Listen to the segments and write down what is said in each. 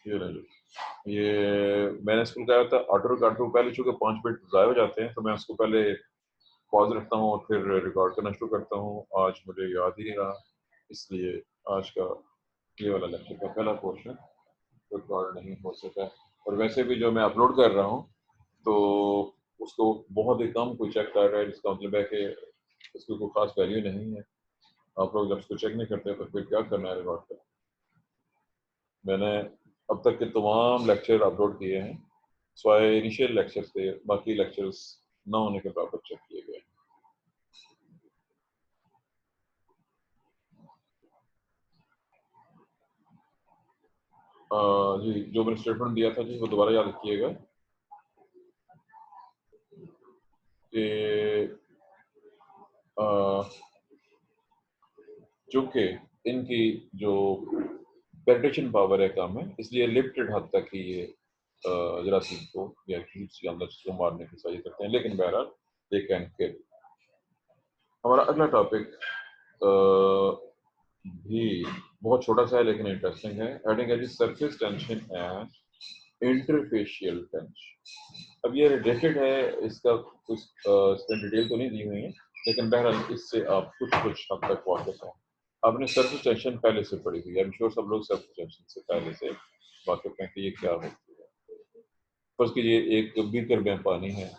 ये रहा जी। ये मैंने स्कूल का था ऑटो रिकॉर्ड को पहले चूँकि 5 मिनट ज़ाया हो जाते हैं, तो मैं उसको पहले पॉज़ रखता हूँ और फिर रिकॉर्ड करना शुरू करता हूँ। आज मुझे याद ही नहीं रहा, इसलिए आज का ये वाला लेक्चर का पहला पोर्शन रिकॉर्ड नहीं हो सका। और वैसे भी जो मैं अपलोड कर रहा हूँ, तो उसको बहुत ही कम कोई चेक कर रहा है, जिसका मतलब है कि उसकी कोई ख़ास वैल्यू नहीं है। आप लोग जब उसको चेक नहीं करते, तो फिर क्या करना है रिकॉर्ड का। मैंने अब तक के तमाम लेक्चर अपलोड किए हैं, सिवाय इनिशियल लेक्चर से बाकी लेक्चर्स ना होने के बराबर चेक किए गए। जी, जो मैंने स्टेटमेंट दिया था जी, वो दोबारा याद रखिएगा कि चूँकि इनकी जो पेनिट्रेशन पावर है कम है, इसलिए लिमिटेड हद तक ही ये जरासीम को या कीट्स या अंदर को मारने की सही करते हैं, लेकिन बहरहाल दे कैन किल। हमारा अगला टॉपिक भी बहुत छोटा सा है लेकिन इंटरेस्टिंग है। हेडिंग है जी surface tension and interfacial tension. अब ये रिलेटेड है, इसका कुछ इसमें डिटेल तो नहीं दी हुई है, लेकिन बहरहाल इससे आप कुछ हद तक वाकिफ हैं। आपने सरफेस टेंशन पहले से पढ़ी हुई है, आई एम श्योर सब लोग सरफेस टेंशन से पहले से वाकिफ हैं कि ये क्या होती है। फर्ज कीजिए एक बीकर में पानी है,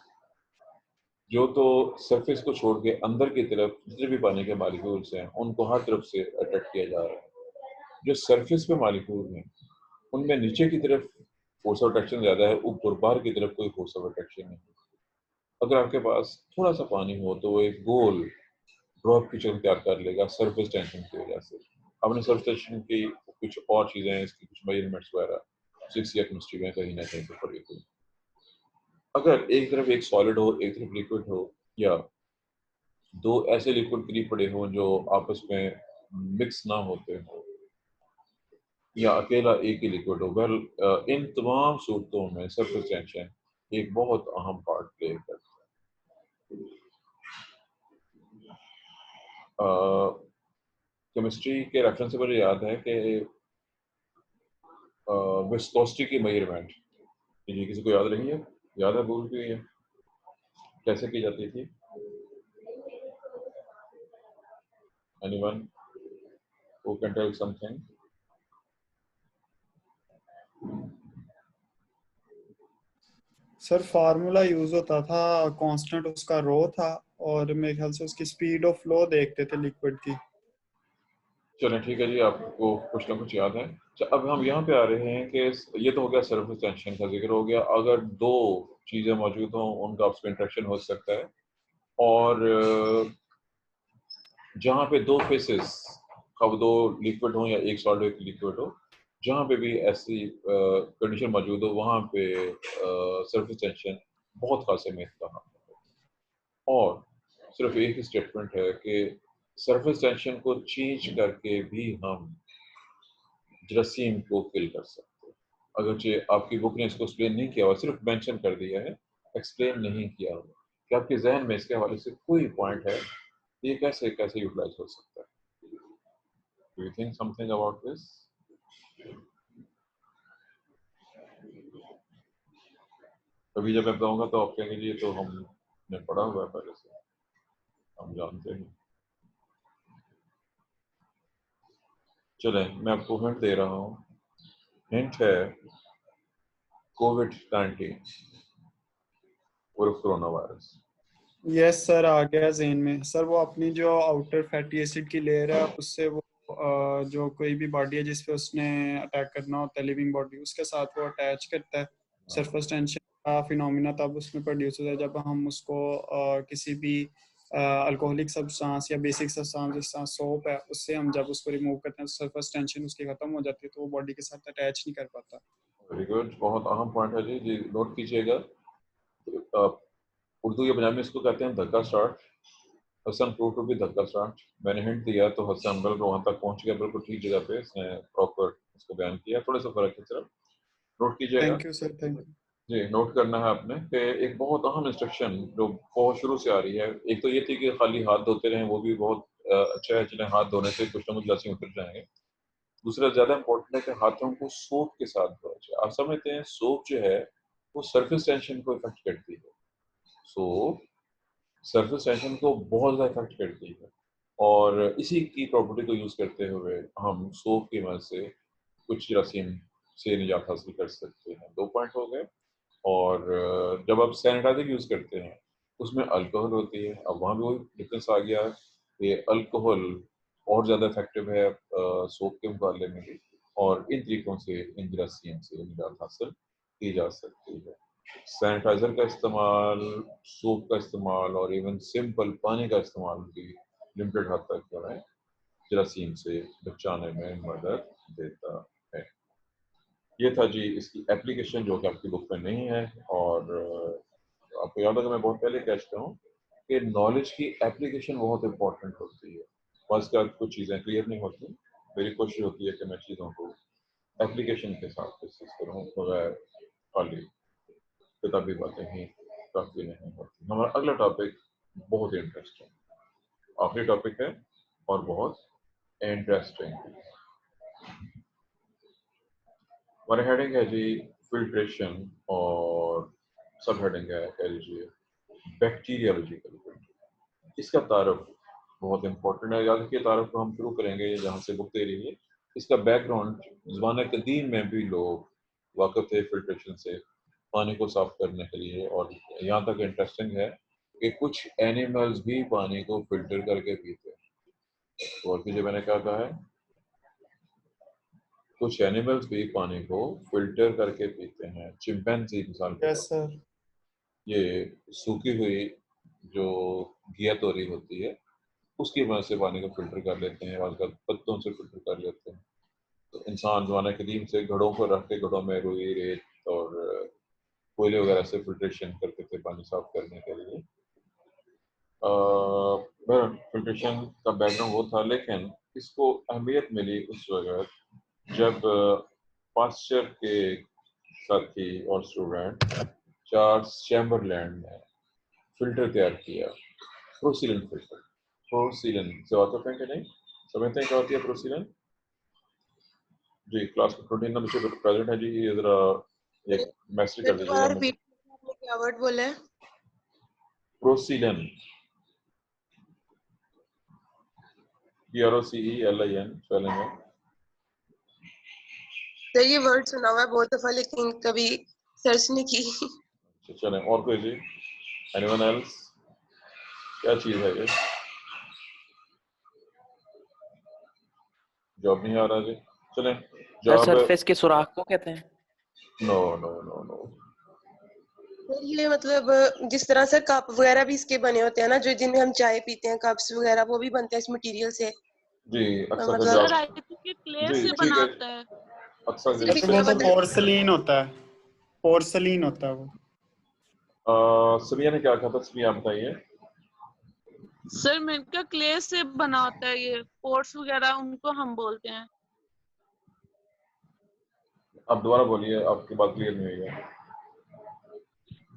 जो तो सरफेस को छोड़ के अंदर की तरफ जितने भी पानी के मालिक्यूल्स हैं उनको हर तरफ से अटैक किया जा रहा है। जो सरफेस पे मालिक्यूल हैं उनमें नीचे की तरफ फोर्स ऑफ अट्रैक्शन ज़्यादा है, ऊपर बाहर की तरफ कोई फोर्स ऑफ अट्रैक्शन नहीं। अगर आपके पास थोड़ा सा पानी हो तो वो एक गोल ड्रॉप की शक्ल तैयार कर लेगा सरफेस टेंशन की वजह से। आपने सरफेस टेंशन की कुछ और चीज़ें हैं, इसकी कुछ मेजरमेंट्स वगैरह 6 या केमिस्ट्री में कहीं ना कहीं पर पड़ी थी। अगर एक तरफ एक सॉलिड हो, एक तरफ लिक्विड हो, या दो ऐसे लिक्विड फ्री पड़े हों जो आपस में मिक्स ना होते हों, या अकेला एक ही लिक्विड हो, वेल इन तमाम सूरतों में सरफेस टेंशन एक बहुत अहम पार्ट प्ले करता है। केमिस्ट्री के रेफरेंस से मुझे याद है कि विस्कोसिटी की मेजरमेंट, ये किसी को याद नहीं है? याद है? भूल गई है? कैसे की जाती थी? Anyone who can tell something? Sir formula use होता था, कांस्टेंट उसका रो था, और मेरे ख्याल से उसकी स्पीड ऑफ फ्लो देखते थे लिक्विड की। चलें ठीक है जी, आपको कुछ ना कुछ याद है। अब हम यहाँ पे आ रहे हैं कि ये तो हो गया सरफेस टेंशन का जिक्र हो गया। अगर दो चीज़ें मौजूद हों उनका आपस में इंटरेक्शन हो सकता है, और जहाँ पे दो फेसेस, अब दो लिक्विड हो या एक सॉलिड एक लिक्विड हो, जहाँ पे भी ऐसी कंडीशन मौजूद हो वहाँ पे सरफेस टेंशन बहुत खासे में इस्तेमाल होता है। और सिर्फ एक ही स्टेटमेंट है कि सरफेस टेंशन को चेंज करके भी हम जरासीम को किल कर सकते हैं। अगरचे आपकी बुक ने इसको एक्सप्लेन नहीं किया हुआ, सिर्फ मेंशन कर दिया है, एक्सप्लेन नहीं किया हुआ कि आपके जहन में इसके हवाले से कोई पॉइंट है, ये कैसे कैसे यूटिलाइज हो सकता है। Do you think something about this? अभी जब मैं बताऊंगा तो आप कहेंगे ये तो हमने पढ़ा हुआ है पहले से, हम जानते हैं। चलें, मैं आपको हिंट दे रहा हूँ। हिंट है कोविड-19 और कोरोना वायरस। यस सर, आ गया जेन में। सर वो अपनी जो आउटर फैटी एसिड की लेयर है, उससे वो जो कोई भी बॉडी है जिस पे उसने अटैक करना होता है, लिविंग बॉडी, उसके साथ वो अटैच करता है। सरफेस टेंशन का फिनोमिना तब उसमें प्रोड्यूस होता है जब हम उसको किसी भी अल्कोहलिक सब्सटेंस या बेसिक सब्सटेंस जिस तरह सोप है, उससे हम जब उसको रिमूव करते हैं तो सरफेस टेंशन उसकी खत्म हो जाती है, तो वो बॉडी के साथ अटैच नहीं कर पाता। वेरी गुड, बहुत अहम पॉइंट है जी। जी नोट कीजिएगा। उर्दू या पंजाबी में इसको कहते हैं धक्का start. Hasan prove to be धक्का स्टार्ट। मैंने हिंट दिया तो हसन बिल्कुल वहां तक पहुंच गया, बिल्कुल ठीक जगह पे इसने प्रॉपर इसको बयान किया। थोड़ा सा फर्क है सिर्फ, नोट कीजिएगा। Thank you sir, thank you. जी नोट करना है आपने कि एक बहुत अहम इंस्ट्रक्शन जो बहुत शुरू से आ रही है, एक तो ये थी कि खाली हाथ धोते रहें, वो भी बहुत अच्छा है, चलें हाथ धोने से कुछ ना कुछ जरासीम उतर जाएंगे। दूसरा ज़्यादा इम्पोर्टेंट है कि हाथों को सोप के साथ धोया जाए। आप समझते हैं सोप जो है वो सरफेस टेंशन को इफेक्ट करती है। सोप सरफेस टेंशन को बहुत ज़्यादा इफेक्ट करती है और इसी की प्रॉपर्टी को यूज़ करते हुए हम सोप की मदद से कुछ जरासीम से निजात हासिल कर सकते हैं। 2 पॉइंट हो गए। और जब आप सैनिटाइजर यूज़ करते हैं उसमें अल्कोहल होती है। अब वहाँ भी वही डिफरेंस आ गया कि अल्कोहल और ज़्यादा इफेक्टिव है सोप के मुकाबले में भी और इन तरीकों से इन जरासीम से निजात हासिल की जा सकती है। सैनिटाइजर का इस्तेमाल, सोप का इस्तेमाल और इवन सिंपल पानी का इस्तेमाल भी लिमिटेड हद तक जो है जरासीम से बचाने में मदद देता है। ये था जी इसकी एप्लीकेशन जो कि आपकी बुक में नहीं है। और आपको याद होगा मैं बहुत पहले कह चुका हूँ कि नॉलेज की एप्लीकेशन बहुत इंपॉर्टेंट होती है। बस का कुछ चीज़ें क्लियर नहीं होती, मेरी कोशिश होती है कि मैं चीज़ों को एप्लीकेशन के साथ डिस्कस करूँ बगैर खाली किताबी बातें ही काफ़ी नहीं होती। हमारा अगला टॉपिक बहुत इंटरेस्टिंग आखिरी टॉपिक है और बहुत इंटरेस्टिंग। हमारा हेडिंग है जी फिल्ट्रेशन और सब हेडिंग है कह लीजिए बैक्टीरियोलॉजिकल फिल्टर। इसका तारुफ बहुत इंपॉर्टेंट है। याद रखिए तारुफ को हम शुरू करेंगे जहाँ से बुक दे रही है। इसका बैकग्राउंड ज़माने कदीम में भी लोग वाकिफ थे फिल्ट्रेशन से पानी को साफ करने के लिए। और यहाँ तक इंटरेस्टिंग है कि कुछ एनिमल्स भी पानी को फिल्टर करके पीते हैं। तो और कीजिए मैंने क्या कहा है, कुछ एनिमल्स भी पानी को फिल्टर करके पीते हैं। चिंपैंजी मिसाल के यस तौर पर, सर। ये सूखी हुई जो घिया तोरी होती है उसकी वजह से पानी को फिल्टर कर लेते हैं, आजकल पत्तों से फिल्टर कर लेते हैं। तो इंसान ज़माने कदीम से घड़ों को रख के घड़ों में रुई रेत और कोयले वगैरह से फिल्ट्रेशन करते थे पानी साफ करने के लिए। फिल्ट्रेशन का बैकग्राउंड वो था, लेकिन इसको अहमियत मिली उस वक्त जब पाश्चर के साथी और स्टूडेंट चार्ल्स चैम्बरलैंड ने फिल्टर तैयार किया, प्रोसिलन फिल्टर। प्रोसिलन से वाकिफ हैं कि नहीं, समझते हैं क्या होती है प्रोसिलन? जी क्लास में 29 बच्चे प्रेजेंट है जी, ये जरा एक मैसेज सर कर दोबारा दीजिएगा मुझे। रिपीट आपने क्या वर्ड बोला है? प्रोसिलन, PROCELIN स्पेलिंग है। सर ये वर्ड सुना हुआ है बहुत दफा लेकिन कभी सर्च नहीं की। चलें और कोई जी, एनीवन एल्स, क्या चीज़ है ये? जॉब नहीं आ रहा जी, चलें सर जॉब। सरफेस के सुराख को कहते हैं। No no no no. Sir ये मतलब जिस तरह से कप वगैरह भी इसके बने होते हैं ना, जो जिनमें हम चाय पीते हैं, कप्स वगैरह वो भी बनते हैं इस मटेरियल से। जी अक्सर मतलब जॉब, सर आई थिंक ये क्ले जी से ठीक बना है, होता है। अक्सर स्पेसिफिक वो क्या तो बता है? पोर्सलीन होता है, पोर्सलीन होता है वो। समिया ने क्या कहा था, समिया आप बताइए। सर मैंने कहा क्ले से बना होता है, ये पोर्ट्स वगैरह उनको हम बोलते हैं। आप दोबारा बोलिए, आपकी बात क्लियर नहीं हुई है।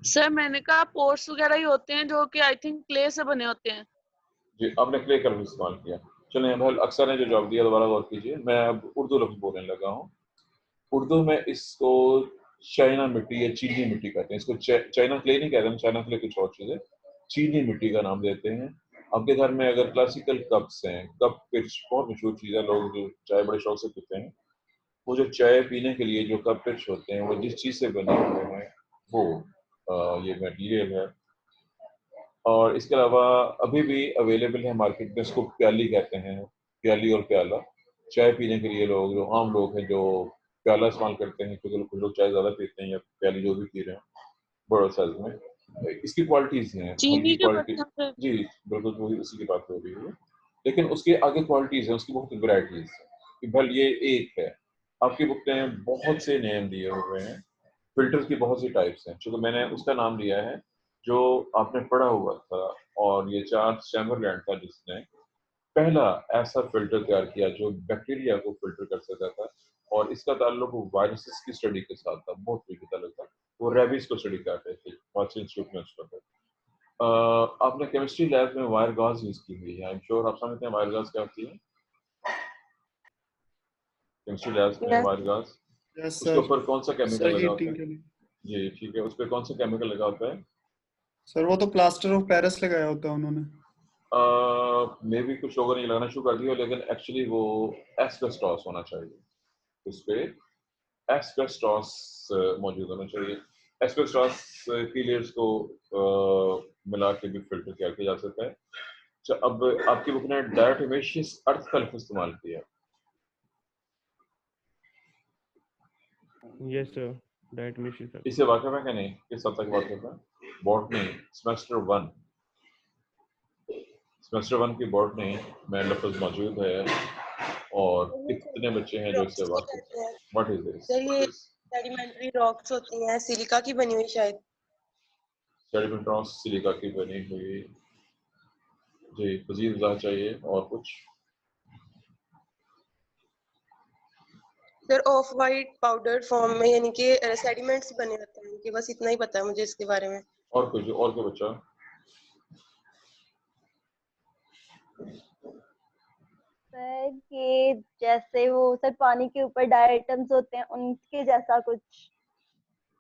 सर मैंने कहा पोर्ट्स वगैरह ही होते हैं जो कि आई थिंक क्ले से बने होते हैं। जी आपने क्ले का भी इस्तेमाल किया। चलें भाई अक्सर ने जो जवाब दिया दोबारा गौर कीजिए। मैं अब उर्दू लफ्ज़ बोलने लगा हूँ। उर्दू में इसको चाइना मिट्टी या चीनी मिट्टी कहते हैं। इसको चाइना क्ले नहीं कहते हैं, चाइना क्ले कुछ और चीज़ है, चीनी मिट्टी का नाम देते हैं। आपके घर में अगर क्लासिकल कप्स हैं, कप पिच बहुत मशहूर चीज़ है, लोग जो चाय बड़े शौक से पीते हैं, वो जो चाय पीने के लिए जो कप पिच होते हैं वो जिस चीज़ से बने हुए हैं वो ये मटीरियल है। और इसके अलावा अभी भी अवेलेबल है मार्केट में, इसको प्याली कहते हैं, प्याली और प्याला। चाय पीने के लिए लोग, जो आम लोग हैं जो प्याला इस्तेमाल करते हैं, क्योंकि कुछ लोग चाय ज़्यादा पीते हैं या प्याली जो भी पी रहे हैं बड़ा साइज में। इसकी क्वालिटीज़ हैं, हल्की चीनी के क्वालिटी। बर्तन से। जी बिल्कुल वही उसी की बात हो रही है, लेकिन उसके आगे क्वालिटीज़ हैं, उसकी बहुत वैराइटीज़ हैं। भल ये एक है, आपकी बुक ने बहुत से नेम दिए हुए हैं, फिल्टर्स की बहुत सी टाइप्स हैं। चूँकि मैंने उसका नाम लिया है जो आपने पढ़ा हुआ था, और ये चार्ल्स चैम्बरलैंड था जिसने पहला ऐसा फिल्टर तैयार किया जो बैक्टीरिया को फिल्टर कर सकता था। और इसका ताल्लुक वायरसेस की स्टडी के साथ था, बहुत तरीके का ताल्लुक था। वो रेबीज को स्टडी करते थे, वाटसन इंस्टीट्यूट में उसका आपने केमिस्ट्री लैब में वायर गॉज यूज की हुई है। आई एम श्योर आप समझते हैं वायर गॉज क्या होती है। केमिस्ट्री लैब में Yes. बायोगैस, यस उसके सर ऊपर कौन सा केमिकल सर लगा होता हीटिंग है? के लिए जी ठीक है, उस पर कौन सा केमिकल लगा होता है? सर वो तो प्लास्टर ऑफ पेरिस लगाया होता है उन्होंने मे भी कुछ लोगों ने लगाना शुरू कर दिया, लेकिन एक्चुअली वो एस्बेस्टॉस होना चाहिए उस पे, एस्बेस्टॉस मौजूद होना चाहिए। एस्बेस्टॉस की लेयर्स को मिला के भी फिल्टर किया जा सकता है। अच्छा, अब आपकी बुक ने डायटोमेशियस अर्थ का लफ्ज़ इस्तेमाल किया। Yes sir, diatomaceous sir. इससे वाक़िफ़ है कि नहीं? किस हद तक वाक़िफ़ है? बॉटनी सेमेस्टर 1 की बॉटनी में लफ्ज़ मौजूद है और कितने बच्चे हैं जो इससे वाक़िफ़ हैं? व्हाट इज़ सर ये दिस? सेडिमेंट्री रॉक्स होती हैं, सिलिका की बनी हुई शायद। सेडिमेंट रॉक्स सिलिका की बनी हुई। जी, मज़ीद वज़ाहत चाहिए और कुछ? Sir of white powder form में, यानी कि सेडिमेंट्स बने होते हैं इनके, बस इतना ही पता है मुझे इसके बारे में। और कुछ और कोई बच्चा? सर कि जैसे वो सर पानी के ऊपर डायटम्स होते हैं उनके जैसा कुछ।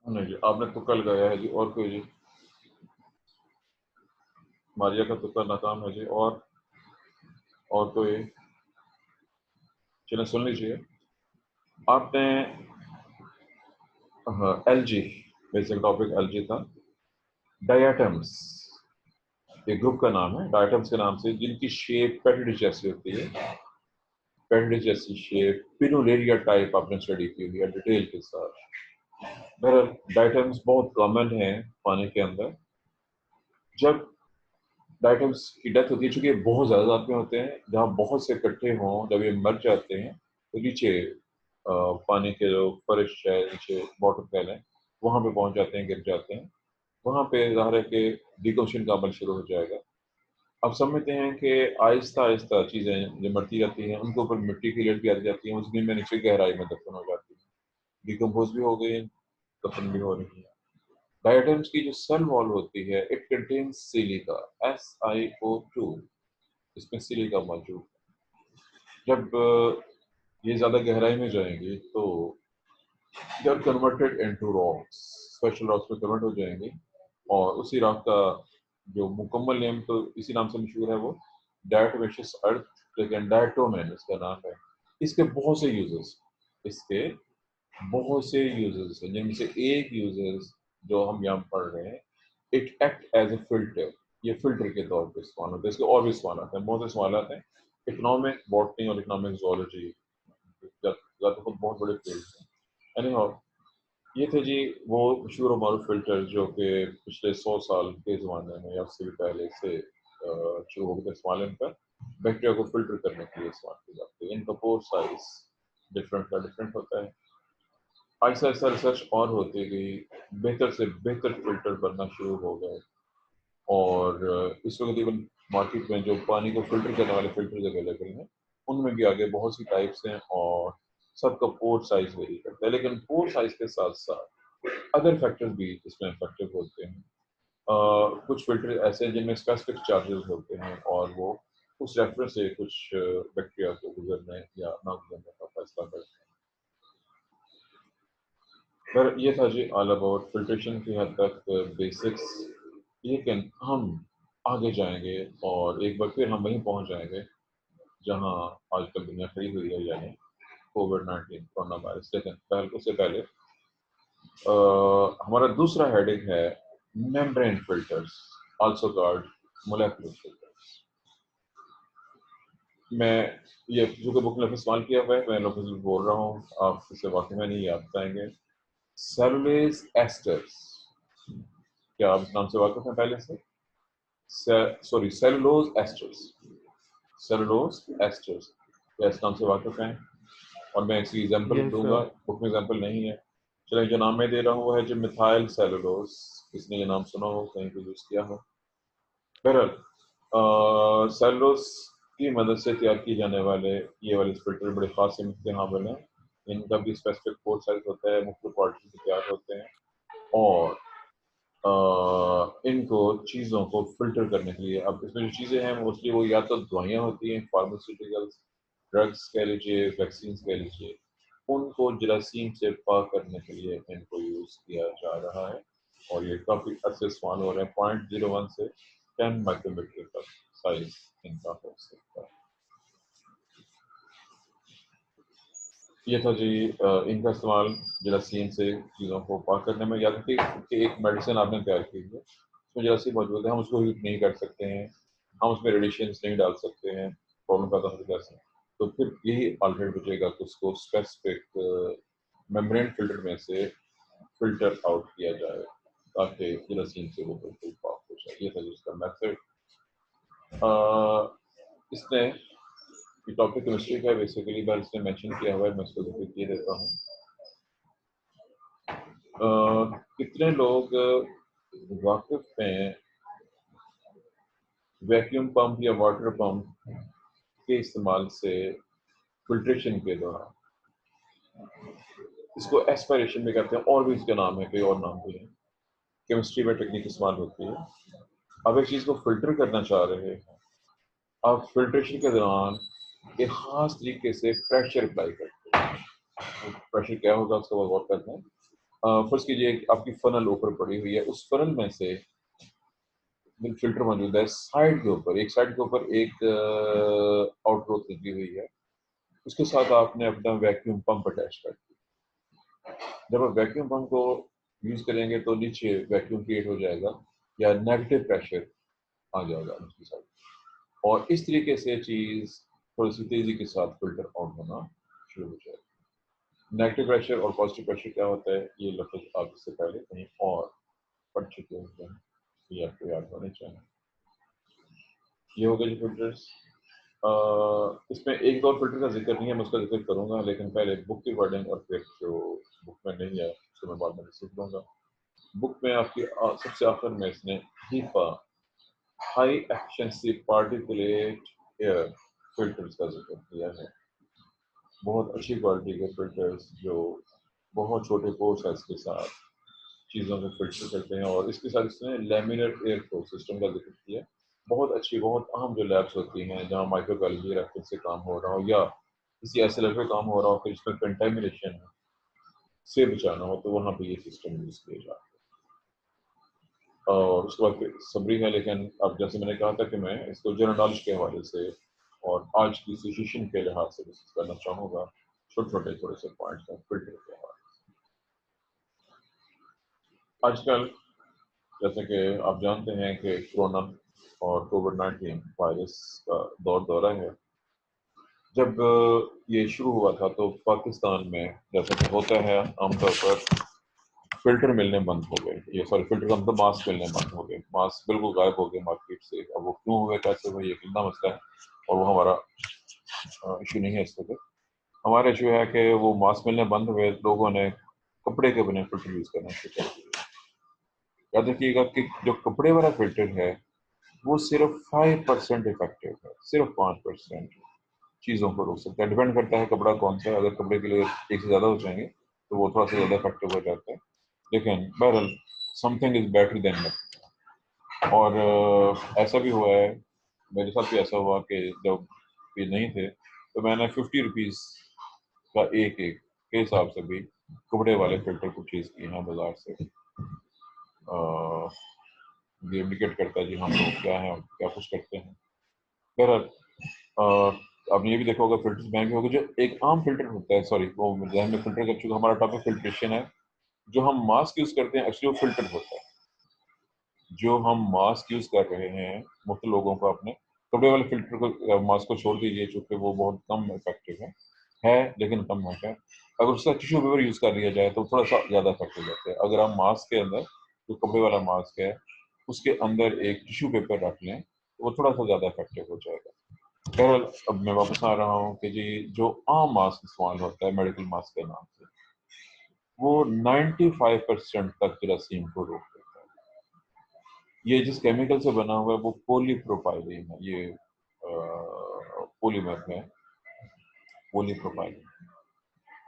नहीं जी, आपने तुक्का लगाया है जी। और कोई जी? मारिया का तुक्का नाकाम है जी। और कोई? चलिए सुन लीजिए, आपने एलजी, बेसिक टॉपिक एलजी था। डायटम्स ये ग्रुप का नाम है, डायटम्स के नाम से, जिनकी शेप पेटडी जैसी होती है, पेटडी जैसी शेप, पिनुलेरिया टाइप आपने स्टडी की हुई है डिटेल के साथ। बहरहाल डायटम्स बहुत कॉमन है पानी के अंदर। जब डायटम्स की डेथ होती है, चूंकि बहुत ज़्यादा जात में होते हैं, जहाँ बहुत से इकट्ठे हों, जब ये मर जाते हैं तो नीचे पानी के जो फर्श है, नीचे बॉटम कह लें, वहाँ पे पहुँच जाते हैं, गिर जाते हैं। वहाँ पे ज़ाहिर है कि डिकम्पोजिशन का अमल शुरू हो जाएगा। अब समझते हैं कि आहिस्ता आहिस्ता चीज़ें जो मरती जाती हैं, उनके ऊपर मिट्टी की लेयर भी आ जाती है, उस ज़मीन में नीचे गहराई में दफन हो जाती है, डिकम्पोज भी हो गई, दफन भी हो रही है। डायटम्स की जो सेल वॉल होती है, इट कंटेन्स सिलिका, SiO2, इसमें सिलिका मौजूद है। जब ये ज़्यादा गहराई में जाएंगे तो they are converted into rocks, special rocks में कन्वर्ट हो जाएंगे, और उसी रॉक का जो मुकम्मल नेम तो इसी नाम से मशहूर है, वो डायटोमेशियस अर्थ, लेकिन डायटोमेन इसका नाम है। इसके बहुत से यूजेस, इसके बहुत से यूजेस हैं, जिनमें से एक यूजेस जो हम यहाँ पढ़ रहे हैं, it act as a filter. ये फिल्टर के तौर पर इस्तेमाल होता है। इसके और भी सवाल आते हैं, बहुत से सवाल आते हैं। इकोनॉमिक बॉटनी और इकोनॉमिक जोलॉजी तो बहुत बड़े फील्ड हैं। एनीहाउ, ये थे जी वो मशहूर मारूफ फिल्टर जो कि पिछले 100 साल के ज़माने में या उससे भी पहले से शुरू हो गए इस्तेमाल इनका, बैक्टीरिया को फिल्टर करने के लिए इस्तेमाल किए जाते हैं। इनका पोर साइज डिफरेंट का डिफरेंट होता है। ऐसा ऐसा रिसर्च और होती गई, बेहतर से बेहतर फिल्टर बनना शुरू हो गए, और इस वक्त इवन मार्केट में जो पानी को फिल्टर करने वाले फिल्टर अवेलेबल हैं, उनमें भी आगे बहुत सी टाइप्स हैं, और सबका पोर साइज वेरी करता है। लेकिन पोर साइज के साथ साथ अदर फैक्टर्स भी इसमें इफेक्टिव होते हैं। कुछ फिल्टर ऐसे हैं जिनमें स्पेसिफिक चार्जेस होते हैं, और वो उस रेफरेंस से कुछ बैक्टीरिया को गुजरने या ना गुजरने का फैसला करते हैं। पर ये था जी ऑल अबाउट फिल्ट्रेशन की हद तक बेसिक्स। लेकिन हम आगे जाएंगे और एक बार फिर हम वहीं पहुंच जाएंगे जहां आजकल दुनिया खड़ी हुई है, यानी कोविड-19 कोरोना वायरस। लेकिन उससे पहले हमारा दूसरा हेडिंग है membrane filters, also called molecular filters. मैं ये जो बुक में इस्तेमाल किया हुआ है, मैं लफ्ज़ बोल रहा हूँ, आप इससे वाक़िफ़ नहीं, आप बताएंगे। सेलुलोज एस्टर्स, क्या आप इस नाम से वाक़िफ़ हैं पहले से? Sorry, cellulose asters, cellulose asters, क्या इस नाम से वाक़िफ़ हैं? और मैं इसकी एग्जांपल यस दूंगा, सर। बुक में एग्जांपल नहीं है। चलिए, जो नाम मैं दे रहा हूँ वो है जो मिथाइल सेलुलोज, इसने ये नाम सुना हो, कहीं पे यूज़ किया हो। बहरहाल सेलुलोज की मदद से तैयार किए जाने वाले ये वाले फिल्टर बड़े खास के हामिल हैं। इनका भी स्पेसिफिक पोर साइज होता है, मुख्तलिफ क्वालिटी के तैयार होते हैं, और इनको चीज़ों को फिल्टर करने के लिए, अब इसमें जो चीज़ें हैं मोस्टली वो या तो दवाइयाँ होती हैं, फार्मास्यूटिकल्स, ड्रग्स कह लीजिए, वैक्सीन कह लीजिए, उनको जरासीम से पाक करने के लिए इनको यूज़ किया जा रहा है और ये काफ़ी अच्छे इस्तेमाल हो रहे हैं। 0.01 से 10 माइक्रोमीटर तक साइज इनका हो सकता है। ये था जी इनका इस्तेमाल जरासीम से चीज़ों को पाक करने में। याद रखिए कि एक मेडिसिन आपने तैयार की है, उसमें जरासीम मौजूद है, हम उसको हीट नहीं कर सकते हैं, हम उसमें रेडिएशन नहीं डाल सकते हैं, प्रॉब्लम पैदा हो जाती है। तो फिर यही अल्टरनेट बचेगा कि उसको स्पेसिफिक मेम्ब्रेन फिल्टर में से फिल्टर आउट किया जाए ताकि जरासीम से वो बिल्कुल पाक हो जाए। ये था जिसका मेथड। इसने ये टॉपिक केमिस्ट्री का बेसिकली बार इसने मेंशन किया हुआ है, मैं इसको जिक्र किए देता हूँ। कितने लोग वाकिफ हैं वैक्यूम पंप या वाटर पंप के इस्तेमाल से फिल्ट्रेशन के दौरान? इसको एस्पायरेशन भी कहते हैं और भी इसका नाम है, कई और नाम भी है, केमिस्ट्री में टेक्निक इस्तेमाल होती है। अब एक चीज़ को फिल्टर करना चाह रहे हैं, आप फिल्ट्रेशन के दौरान एक खास तरीके से प्रेशर अप्लाई करते हैं। प्रेशर क्या होगा उसका गौर करते हैं। फर्स्ट कीजिए आपकी फनल ऊपर पड़ी हुई है, उस फनल में से फिल्टर मौजूद है, साइड के ऊपर एक आउटग्रोथ लगी हुई है, उसके साथ आपने अपना वैक्यूम पंप अटैच कर दिया। जब आप वैक्यूम पंप को यूज करेंगे तो नीचे वैक्यूम क्रिएट हो जाएगा या नेगेटिव प्रेशर आ जाएगा उसके साथ, और इस तरीके से चीज थोड़ी सी तेजी के साथ फिल्टर आउट होना शुरू हो जाएगा। नेगेटिव प्रेशर और पॉजिटिव प्रेशर क्या होता है, ये लफ्ज आप इससे पहले कहीं और पढ़ चुके होते हैं, ये आपको याद होने चाहिए। ये हो गए जो फिल्टर्स। इसमें एक दो और फिल्टर का जिक्र नहीं है, मैं उसका जिक्र करूंगा, लेकिन पहले बुक की वर्डिंग और फिर जो बुक में नहीं है उसको मैं बाद में सीख लूँगा। बुक में आपकी सबसे आखिर में इसने HEPA high efficiency particulate air filters का जिक्र किया है। बहुत अच्छी क्वालिटी के फिल्टर्स जो बहुत छोटे पोर्स साइज के साथ चीज़ों को फिल्टर करते हैं, और इसके साथ इसने लैमिनर एयर फ्लो सिस्टम का जिक्र किया। बहुत अच्छी, बहुत अहम जो लैब्स होती हैं जहाँ माइक्रोबायोलॉजी रेफरेंस से काम हो रहा हो या किसी ऐसे लेवल पे काम हो रहा हो कि जिसमें कंटेमिनेशन से बचाना हो, तो वहाँ पे ये सिस्टम यूज किया जाता है। और उसके बाद फिर समरी है, लेकिन अब जैसे मैंने कहा था कि मैं इसको जनरल नॉलेज के हवाले से और आज की सिचुएशन के लिहाज से डिस्कस करना चाहूँगा, छोटे छोटे थोड़े से पॉइंट्स हैं फिल्टर के हवाले से। आजकल जैसे कि आप जानते हैं कि कोरोना और कोविड-19 वायरस का दौर दौरा है। जब ये शुरू हुआ था तो पाकिस्तान में जैसा कि होता है आमतौर पर फिल्टर मिलने बंद हो गए, ये सॉरी फिल्टर का मतलब मास्क मिलने बंद हो गए, मास्क बिल्कुल गायब हो गए मार्केट से। अब वो क्यों हुए, कैसे हुए, ये कितना मसला है और वो हमारा इशू नहीं है इस वक्त। हमारा इशू है कि वो मास्क मिलने बंद हुए, लोगों ने कपड़े के बने फिल्टर यूज़ करना शुरू कर दिया। याद रखिएगा कि जो कपड़े वाला फिल्टर है वो सिर्फ 5% इफेक्टिव है, सिर्फ 5% चीज़ों को रोक सकता है। डिपेंड करता है कपड़ा कौन सा है, अगर कपड़े के लिए एक से ज़्यादा हो जाएंगे तो वो थोड़ा सा ज़्यादा इफेक्टिव हो जाता है, लेकिन बहरहाल something is better than nothing. और ऐसा भी हुआ है, मेरे साथ भी ऐसा हुआ कि जब ये नहीं थे तो मैंने 50 रुपीज़ का एक एक के हिसाब से भी कपड़े वाले फिल्टर परचेज किए हैं बाजार से। ये इंडिकेट करता है जी हम लोग क्या हैं और क्या कुछ करते हैं। बहरहाल आपने ये भी देखा होगा फिल्टर्स महंगे हो गए। जो एक आम फिल्टर होता है, सॉरी वो जहन में फिल्टर कर चुका, हमारा टॉपिक फिल्ट्रेशन है। जो हम मास्क यूज करते हैं एक्चुअली वो फिल्टर होता है। जो हम मास्क यूज कर रहे हैं मुख्य लोगों को, अपने कपड़े वाले फिल्टर को मास्क को छोड़ दीजिए, चूंकि वो बहुत कम इफेक्टिव है लेकिन कम है। अगर उसका टिश्यू पेपर यूज कर लिया जाए तो थोड़ा सा ज्यादा इफेक्टिव रहता है। अगर हम मास्क के अंदर, जो कपड़े वाला मास्क है उसके अंदर एक टिश्यू पेपर रख लें तो वो थोड़ा सा ज्यादा इफेक्टिव हो जाएगा। बहरहाल अब मैं वापस आ रहा हूँ कि जी जो आम मास्क इस्तेमाल होता है मेडिकल मास्क के नाम से, वो 95% तक जरासीम को रोक देता है। ये जिस केमिकल से बना हुआ है वो पॉलीप्रोपाइलीन है, ये पॉलीमर है, पॉलीप्रोपाइलीन।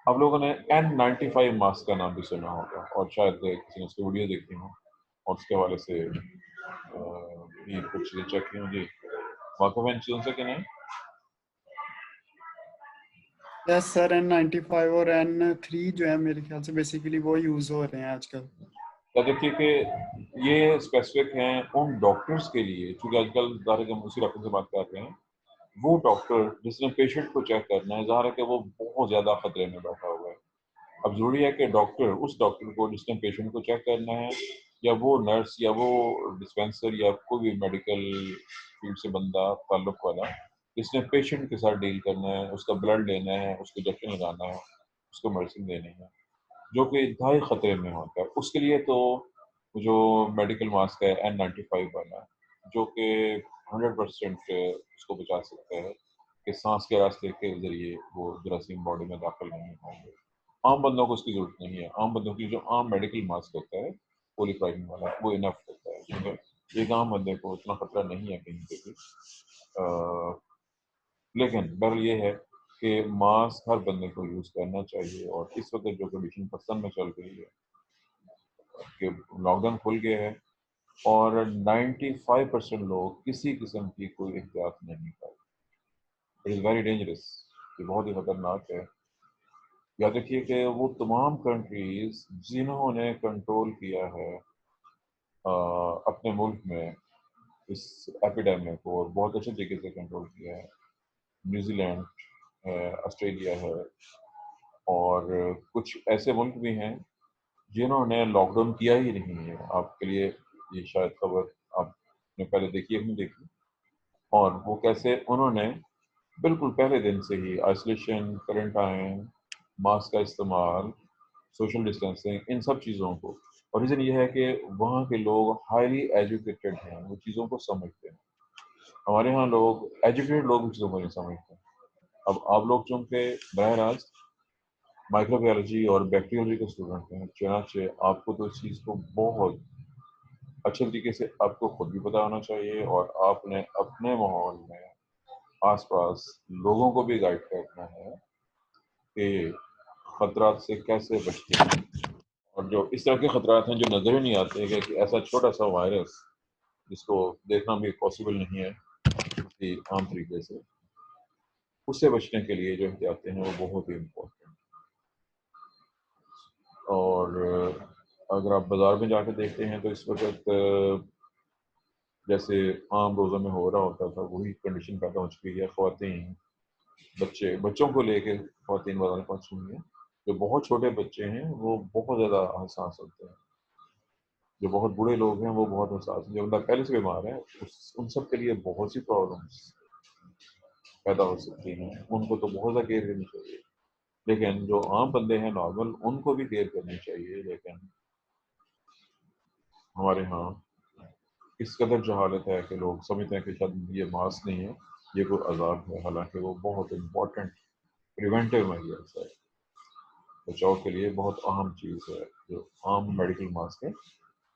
आप लोगों ने N95 मास्क का नाम भी सुना होगा और शायद किसी ने उसकी वीडियो देखी हो और उसके हवाले से भी कुछ चीज़ें चेक की होंगी। वाकफ इन चीज़ों से कि नहीं? यस सर, N95 और N3 जो है मेरे ख्याल से बेसिकली वो यूज हो रहे हैं आजकल। तो देखिए कि ये स्पेसिफिक हैं उन डॉक्टर्स के लिए, क्योंकि आजकल ज़ाहिर है हम उसी डॉक्टर से बात कर रहे हैं, वो डॉक्टर जिसने पेशेंट को चेक करना है, ज़ाहिर है कि वो बहुत ज़्यादा खतरे में बैठा हुआ है। अब जरूरी है कि डॉक्टर उस डॉक्टर को जिसने पेशेंट को चेक करना है, या वो नर्स या वो डिस्पेंसर या कोई भी मेडिकल फील्ड से बंदा ताल्लुक वाला जिसने पेशेंट के साथ डील करना है, उसका ब्लड लेना है, उसको इंजेक्शन लगाना है, उसको मेडिसिन देनी है, जो कि इंतहाई खतरे में होता है, उसके लिए तो जो मेडिकल मास्क है N95 वाला, जो कि 100% उसको बचा सकता है कि सांस के रास्ते के जरिए वो जरासीम बॉडी में दाखिल नहीं होंगे। आम बंदों को उसकी जरूरत नहीं है। आम बंदों की जो आम मेडिकल मास्क होता है पॉलीकार्बोनेट वाला, वो इनफ होता है, क्योंकि एक आम बंदे को उतना खतरा नहीं है कहीं पे भी। लेकिन बहरहाल ये है कि मास्क हर बंदे को यूज करना चाहिए। और इस वक्त जो कंडीशन पाकिस्तान में चल रही है कि लॉकडाउन खुल गया है और 95% लोग किसी किस्म की कोई एहतियात नहीं कर रहे। इट इज़ वेरी डेंजरस, ये बहुत ही खतरनाक है। याद रखिए कि वो तमाम कंट्रीज जिन्होंने कंट्रोल किया है अपने मुल्क में इस एपिडेमिक को, और बहुत अच्छे तरीके से कंट्रोल किया है, न्यूजीलैंड है, ऑस्ट्रेलिया है, और कुछ ऐसे मुल्क भी हैं जिन्होंने लॉकडाउन किया ही नहीं है। आपके लिए ये शायद खबर आपने पहले देखी है कि नहीं देखी, और वो कैसे उन्होंने बिल्कुल पहले दिन से ही आइसोलेशन, क्वारंटाइन, मास्क का इस्तेमाल, सोशल डिस्टेंसिंग, इन सब चीज़ों को। और रीज़न ये है कि वहाँ के लोग हाईली एजुकेटेड हैं, वो चीज़ों को समझते हैं। हमारे यहाँ लोग एजुकेटेड लोग चीज़ों को नहीं समझते। अब आप लोग चूँकि बरह रास्त माइक्रोबायोलॉजी और बैक्टीरियोलॉजी के स्टूडेंट हैं, चुनाचे आपको तो इस चीज़ को बहुत अच्छे तरीके से आपको खुद भी पता होना चाहिए, और आपने अपने माहौल में आसपास लोगों को भी गाइड करना है कि खतरात से कैसे बचते हैं। और जो इस तरह के खतरात हैं जो नज़र ही नहीं आते हैं कि ऐसा छोटा सा वायरस जिसको देखना भी पॉसिबल नहीं है कि आम तरीके से, उससे बचने के लिए जो एहतियातें हैं वो बहुत ही इम्पोर्टेंट। और अगर आप बाज़ार में जाकर देखते हैं तो इस वक्त जैसे आम रोज़ों में हो रहा होता था वही कंडीशन पैदा हो चुकी है। ख़वातीन, बच्चों को लेके ख़वातीन बाज़ार में पहुँच रही हैं। जो बहुत छोटे बच्चे हैं वो बहुत ज़्यादा हसास होते हैं, जो बहुत बूढ़े लोग हैं वो बहुत हसास हैं, जो बंदा पहले से बीमार है उन सब के लिए बहुत सी प्रॉब्लम्स पैदा हो सकती हैं। उनको तो बहुत ज़्यादा केयर करनी चाहिए, लेकिन जो आम बंदे हैं नॉर्मल, उनको भी केयर करनी चाहिए। लेकिन हमारे यहाँ इस कदर जहालत है कि लोग समझते हैं कि शायद ये मास्क नहीं है, ये कोई अजाब है, हालांकि वो बहुत इम्पोर्टेंट प्रिवेंटिव मेजर्स है, बचाव के लिए बहुत अहम चीज़ है। जो आम मेडिकल मास्क है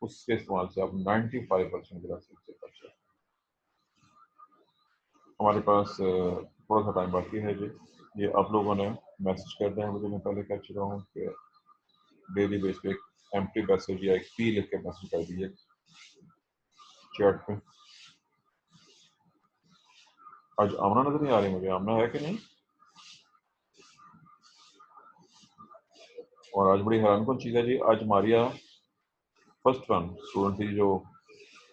उसके इस्तेमाल से आप 95% जरासीम से बच सकते हैं। हमारे पास थोड़ा सा टाइम बाकी है जी। ये आप लोगों ने मैसेज कर दिया है मुझे, मैं पहले कह चुका हूँ कि डेली बेस पे एक एम्प्टी मैसेज या एक पी लिख के मैसेज कर दीजिए चैट पे। आज आमना नजर नहीं आ रही मुझे, आमना है कि नहीं? और आज बड़ी हैरानकुन चीज़ है जी, आज मारिया फर्स्ट वन स्टूडेंट थी जो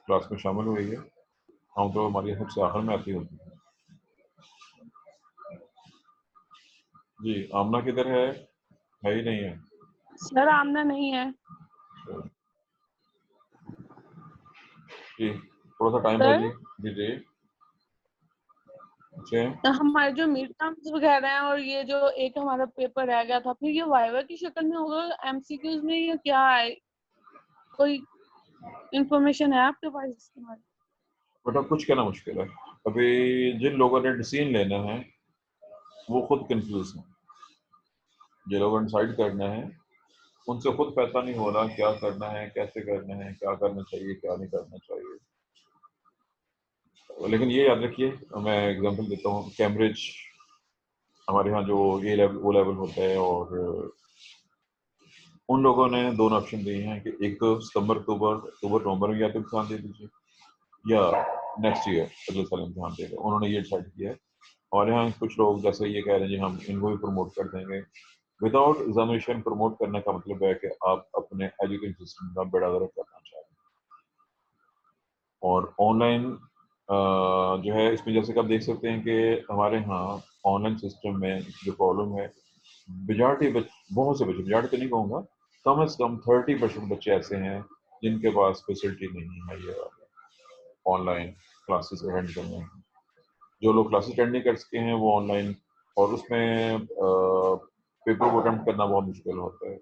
क्लास में शामिल हुई है। हम तो मारिया सबसे आखिर में आती होती है जी। आमना किधर है ही नहीं है सर आमना नहीं है जी। थोड़ा सा टाइम है सर। जी, दीजिए। अच्छा, हमारे जो मिड टर्म्स वगैरह हैं और ये जो एक हमारा पेपर रह गया था, फिर ये वाइवा की शक्ल में होगा एमसीक्यूज में, या क्या है? कोई इंफॉर्मेशन है आपके पास इसके बारे में? बेटा कुछ कहना मुश्किल है। अभी जिन लोगों ने डिसीजन लेना है वो खुद कंफ्यूज हैं। जो लोगों ने डिसाइड करना है उनसे खुद पता नहीं हो रहा क्या करना है, कैसे करना है, क्या करना चाहिए, क्या नहीं करना चाहिए। लेकिन ये याद रखिए, मैं एग्जांपल देता हूँ, कैम्ब्रिज हमारे यहाँ जो ए लेवल ओ लेवल होता है, और उन लोगों ने दोनों ऑप्शन दिए हैं कि एक तो सितंबर अक्टूबर नवंबर में या तो इम्तहान दे दीजिए, या नेक्स्ट ईयर अगले साल इम्तहान देगा। उन्होंने ये डिसाइड किया है। और यहाँ कुछ लोग जैसे ये कह रहे हैं जी हम इनको भी प्रमोट कर देंगे। विदाउट एग्जामिनेशन प्रमोट करने का मतलब है कि आप अपने एजुकेशन सिस्टम का बेड़ा गर्क करना चाह रहे हैं। और ऑनलाइन जो है इसमें जैसे कि आप देख सकते हैं कि हमारे यहाँ ऑनलाइन सिस्टम में जो प्रॉब्लम है, बहुत से बच्चे, मेजॉरिटी तो नहीं कहूँगा, कम से कम 30% बच्चे ऐसे हैं जिनके पास फैसिलिटी नहीं है ये ऑनलाइन क्लासेस अटेंड करने की। जो लोग क्लासेस अटेंड नहीं कर सके हैं वो ऑनलाइन, और उसमें पेपर को अटेम्प्ट करना बहुत मुश्किल होता है।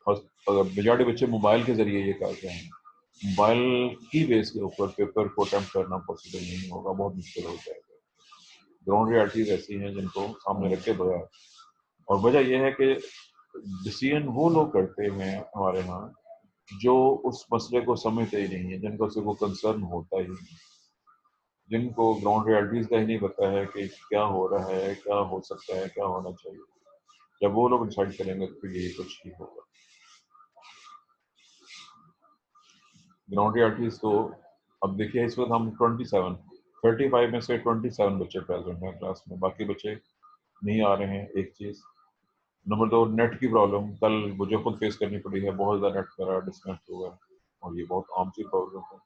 और मेजॉरिटी बच्चे मोबाइल के ज़रिए ये करते हैं, मोबाइल की बेस के ऊपर पेपर को अटेम्प्ट करना पॉसिबल नहीं होगा, बहुत मुश्किल हो जाएगा। ग्राउंड रियलिटीज ऐसी हैं जिनको सामने रखे बगैर, और वजह यह है कि डिसीजन वो लोग करते हैं हमारे यहाँ जो उस मसले को समझते ही नहीं है, जिनको से वो कंसर्न होता ही नहीं, जिनको ग्राउंड रियलिटीज का ही नहीं पता है कि क्या हो रहा है, क्या हो सकता है, क्या होना चाहिए। जब वो लोग डिसाइड करेंगे तो यही कुछ ही होगा। ग्राउंड रियलिटीज तो अब देखिए, इस वक्त हम 35 में से 27 बच्चे प्रेजेंट हैं क्लास में, बाकी बच्चे नहीं आ रहे हैं। एक चीज़। नंबर 2, नेट की प्रॉब्लम कल मुझे खुद फेस करनी पड़ी है, बहुत ज़्यादा नेट मेरा डिस्कनेक्ट हुआ है और ये बहुत आम सी प्रॉब्लम है।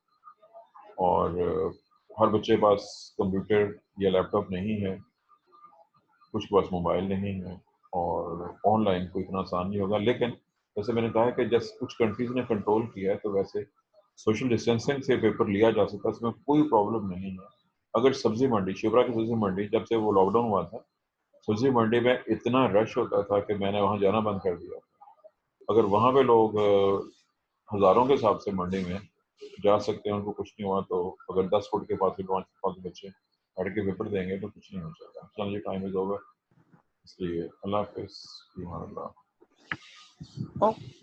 और हर बच्चे के पास कंप्यूटर या लैपटॉप नहीं है, कुछ के पास मोबाइल नहीं है, और ऑनलाइन कोई इतना आसान नहीं होगा। लेकिन जैसे मैंने कहा कि जैसे कुछ कंट्रीज ने कंट्रोल किया है, तो वैसे सोशल डिस्टेंसिंग से पेपर लिया जा सकता है, इसमें कोई प्रॉब्लम नहीं है। अगर सब्जी मंडी, शिवरा की सब्जी मंडी, जब से वो लॉकडाउन हुआ था, सब्जी मंडी में इतना रश होता था कि मैंने वहाँ जाना बंद कर दिया। अगर वहाँ पे लोग हज़ारों के हिसाब से मंडी में जा सकते हैं, उनको कुछ नहीं हुआ, तो अगर 10 फुट के पास भी 5 बच्चे पढ़ के पेपर देंगे तो कुछ नहीं हो सकता। चलिए, टाइम इज ओवर, इसलिए अल्लाह हाफिज़। ओके।